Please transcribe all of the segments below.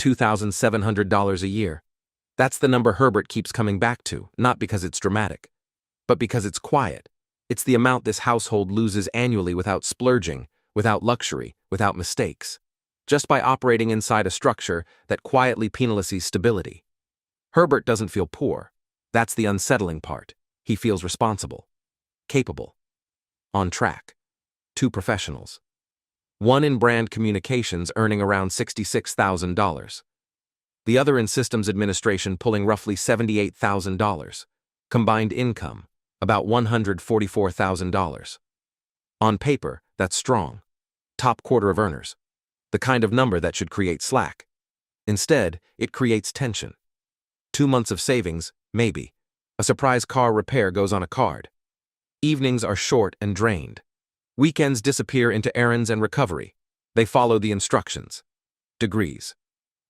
$2,700 a year. That's the number Herbert keeps coming back to, not because it's dramatic, but because it's quiet. It's the amount this household loses annually without splurging, without luxury, without mistakes, just by operating inside a structure that quietly penalizes stability. Herbert doesn't feel poor. That's the unsettling part. He feels responsible, capable, on track. Two professionals. One in brand communications earning around $66,000. The other in systems administration pulling roughly $78,000. Combined income, about $144,000. On paper, that's strong. Top quarter of earners. The kind of number that should create slack. Instead, it creates tension. 2 months of savings, maybe. A surprise car repair goes on a card. Evenings are short and drained. Weekends disappear into errands and recovery. They follow the instructions. Degrees.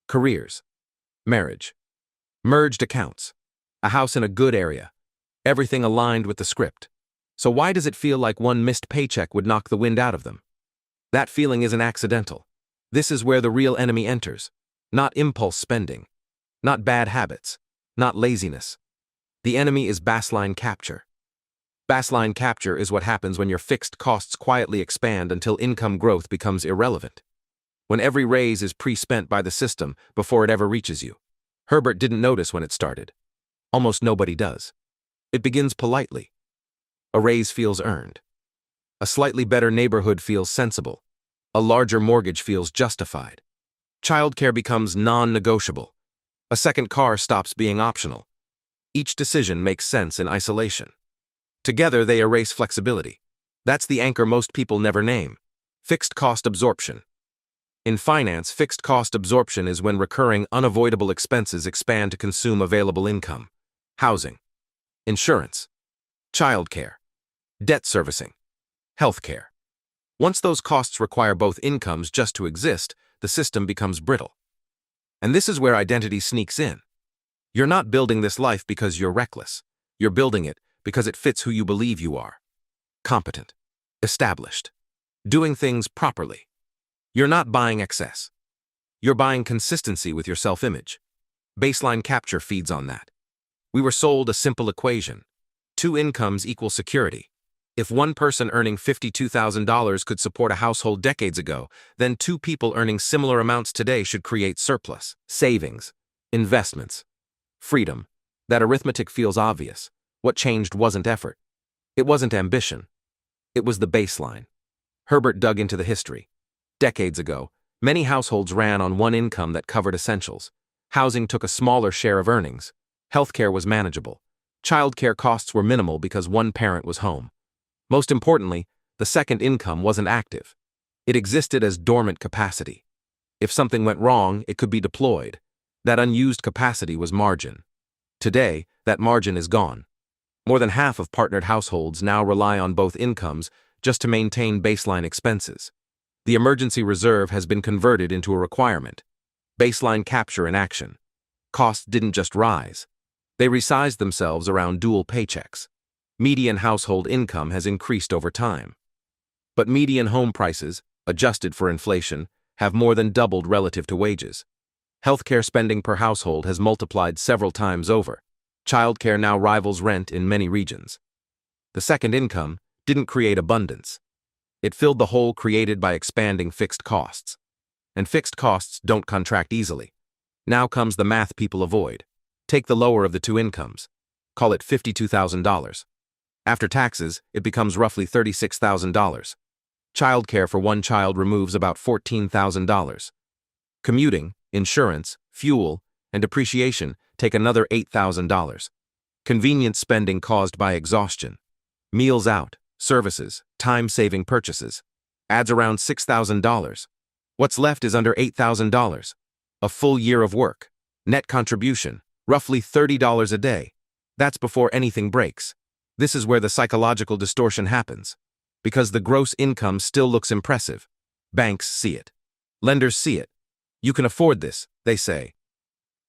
Careers. Marriage. Merged accounts. A house in a good area. Everything aligned with the script. So why does it feel like one missed paycheck would knock the wind out of them? That feeling isn't accidental. This is where the real enemy enters. Not impulse spending. Not bad habits. Not laziness. The enemy is baseline capture. Baseline capture is what happens when your fixed costs quietly expand until income growth becomes irrelevant. When every raise is pre-spent by the system before it ever reaches you. Herbert didn't notice when it started. Almost nobody does. It begins politely. A raise feels earned. A slightly better neighborhood feels sensible. A larger mortgage feels justified. Childcare becomes non-negotiable. A second car stops being optional. Each decision makes sense in isolation. Together, they erase flexibility. That's the anchor most people never name. Fixed cost absorption. In finance, fixed cost absorption is when recurring, unavoidable expenses expand to consume available income. Housing. Insurance. Childcare. Debt servicing. Healthcare. Once those costs require both incomes just to exist, the system becomes brittle. And this is where identity sneaks in. You're not building this life because you're reckless. You're building it because it fits who you believe you are. Competent. Established. Doing things properly. You're not buying excess. You're buying consistency with your self-image. Baseline capture feeds on that. We were sold a simple equation. 2 incomes equal security. If one person earning $52,000 could support a household decades ago, then 2 people earning similar amounts today should create surplus. Savings. Investments. Freedom. That arithmetic feels obvious. What changed wasn't effort. It wasn't ambition. It was the baseline. Herbert dug into the history. Decades ago, many households ran on one income that covered essentials. Housing took a smaller share of earnings. Healthcare was manageable. Childcare costs were minimal because one parent was home. Most importantly, the second income wasn't active. It existed as dormant capacity. If something went wrong, it could be deployed. That unused capacity was margin. Today, that margin is gone. More than half of partnered households now rely on both incomes just to maintain baseline expenses. The emergency reserve has been converted into a requirement. Baseline capture in action. Costs didn't just rise. They resized themselves around dual paychecks. Median household income has increased over time. But median home prices, adjusted for inflation, have more than doubled relative to wages. Healthcare spending per household has multiplied several times over. Childcare now rivals rent in many regions. The second income didn't create abundance. It filled the hole created by expanding fixed costs. And fixed costs don't contract easily. Now comes the math people avoid. Take the lower of the 2 incomes. Call it $52,000. After taxes, it becomes roughly $36,000. Childcare for one child removes about $14,000. Commuting, insurance, fuel, and depreciation take another $8,000. Convenience spending caused by exhaustion. Meals out, services, time-saving purchases. Adds around $6,000. What's left is under $8,000. A full year of work. Net contribution, roughly $30 a day. That's before anything breaks. This is where the psychological distortion happens. Because the gross income still looks impressive. Banks see it. Lenders see it. You can afford this, they say.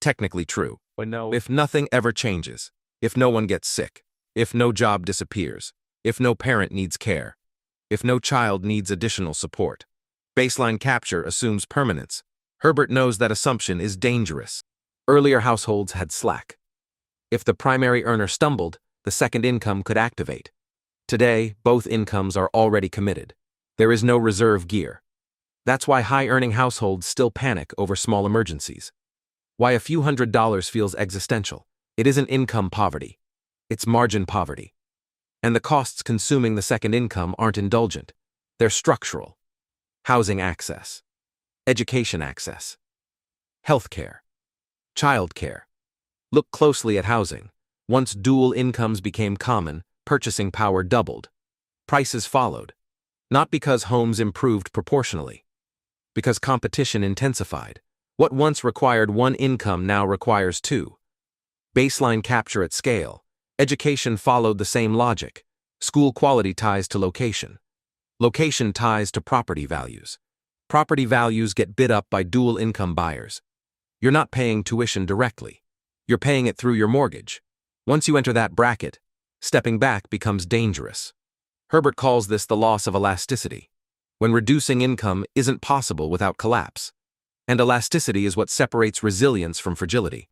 Technically true. But no. If nothing ever changes, if no one gets sick, if no job disappears, if no parent needs care, if no child needs additional support, baseline capture assumes permanence. Herbert knows that assumption is dangerous. Earlier households had slack. If the primary earner stumbled, the second income could activate. Today, both incomes are already committed. There is no reserve gear. That's why high-earning households still panic over small emergencies. Why a few $100s feels existential. It isn't income poverty. It's margin poverty. And the costs consuming the second income aren't indulgent. They're structural. Housing access. Education access. Healthcare. Childcare. Look closely at housing. Once dual incomes became common, purchasing power doubled. Prices followed. Not because homes improved proportionally. Because competition intensified. What once required one income now requires two. Baseline capture at scale. Education followed the same logic. School quality ties to location. Location ties to property values. Property values get bid up by dual income buyers. You're not paying tuition directly. You're paying it through your mortgage. Once you enter that bracket, stepping back becomes dangerous. Herbert calls this the loss of elasticity, when reducing income isn't possible without collapse. And elasticity is what separates resilience from fragility.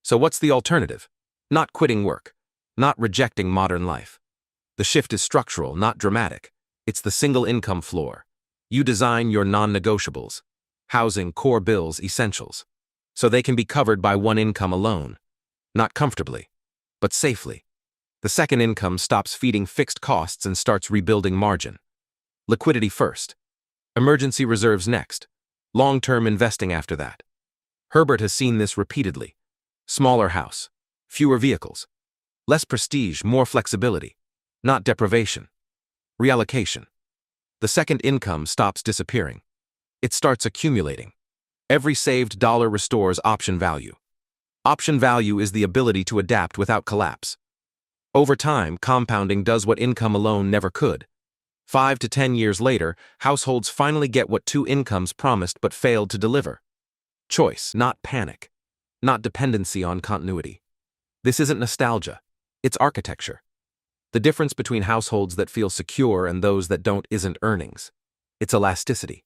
So what's the alternative? Not quitting work, not rejecting modern life. The shift is structural, not dramatic. It's the single income floor. You design your non-negotiables, housing, core bills, essentials, so they can be covered by one income alone. Not comfortably, but safely. The second income stops feeding fixed costs and starts rebuilding margin. Liquidity first. Emergency reserves next. Long-term investing after that. Herbert has seen this repeatedly. Smaller house. Fewer vehicles. Less prestige, more flexibility. Not deprivation. Reallocation. The second income stops disappearing. It starts accumulating. Every saved dollar restores option value. Option value is the ability to adapt without collapse. Over time, compounding does what income alone never could. 5 to 10 years later, households finally get what two incomes promised but failed to deliver. Choice, not panic. Not dependency on continuity. This isn't nostalgia. It's architecture. The difference between households that feel secure and those that don't isn't earnings. It's elasticity.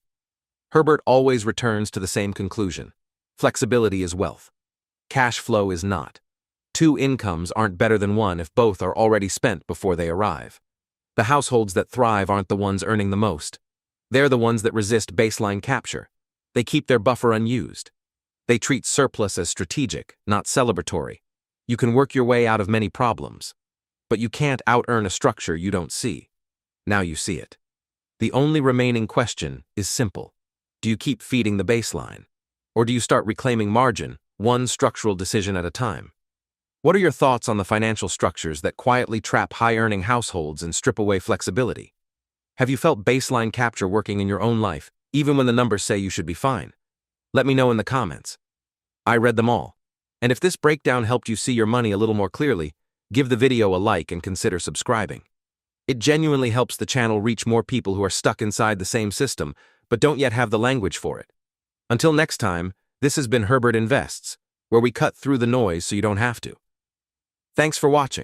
Herbert always returns to the same conclusion. Flexibility is wealth. Cash flow is not. Two incomes aren't better than one if both are already spent before they arrive. The households that thrive aren't the ones earning the most. They're the ones that resist baseline capture. They keep their buffer unused. They treat surplus as strategic, not celebratory. You can work your way out of many problems. But you can't out-earn a structure you don't see. Now you see it. The only remaining question is simple. Do you keep feeding the baseline? Or do you start reclaiming margin, one structural decision at a time? What are your thoughts on the financial structures that quietly trap high-earning households and strip away flexibility? Have you felt baseline capture working in your own life, even when the numbers say you should be fine? Let me know in the comments. I read them all. And if this breakdown helped you see your money a little more clearly, give the video a like and consider subscribing. It genuinely helps the channel reach more people who are stuck inside the same system, but don't yet have the language for it. Until next time, this has been Herbert Invests, where we cut through the noise so you don't have to. Thanks for watching.